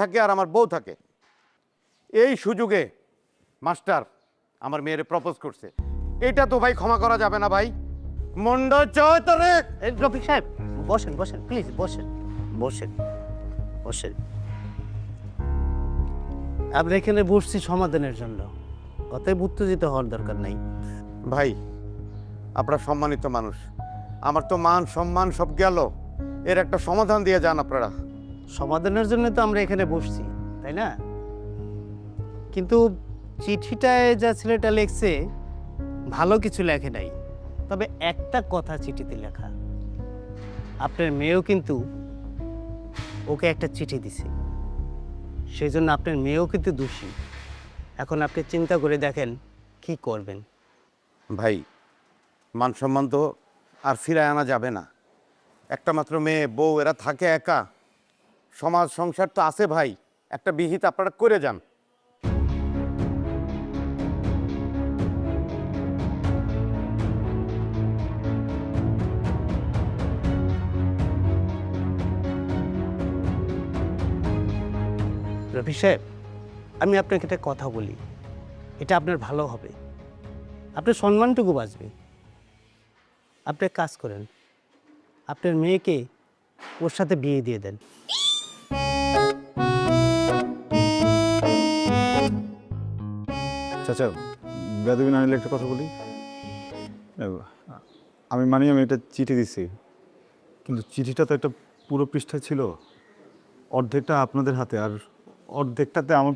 থাকে আর আমার বউ থাকে। এই সুযোগে মাস্টার আমার মেয়েরে প্রপোজ করছে, এটা তো ভাই ক্ষমা করা যাবে না ভাই। মন্ড চয় তোরে। রফিক সাহেব বসেন বসেন, প্লিজ বসেন বসেন বসেন। আমরা এখানে বসছি সমাধানের জন্য, অতএব উত্তেজিত হওয়ার দরকার নাই। ভাই আপনারা সম্মানিত মানুষ, আমার তো মান সম্মান সব গেল, এর একটা সমাধান দিয়ে যান আপনারা। সমাধানের জন্য তো আমরা এখানে বসছি, তাই না? কিন্তু চিঠিটায় যা ছেলেটা লিখছে ভালো কিছু লেখে নাই, তবে একটা কথা চিঠিতে লেখা, আপনার মেয়েও কিন্তু ওকে একটা চিঠি দিছে, সেই জন্য আপনার মেয়েও কিন্তু দোষী। এখন আপনি চিন্তা করে দেখেন কি করবেন। ভাই মান সম্মান তো আর ফিরায় আনা যাবে না, একটা মাত্র মেয়ে বউ, এরা থাকে একা, সমাজ সংসার তো আছে ভাই, একটা বিহিত আপনারা করে যান। রফিক সাহেব, আমি আপনাকে একটা কথা বলি, এটা আপনার ভালো হবে, আপনার সম্মানটুকু বাঁচবে। আপনি এক কাজ করেন, আপনার মেয়েকে ওর সাথে বিয়ে দিয়ে দেন। চাচা, বেদবি না নিলে একটা কথা বলি। আমি একটা চিঠি দিছি, কিন্তু চিঠিটা তো একটা পুরো পৃষ্ঠা ছিল, অর্ধেকটা আপনাদের হাতে আর অর্ধেকটাতে আমার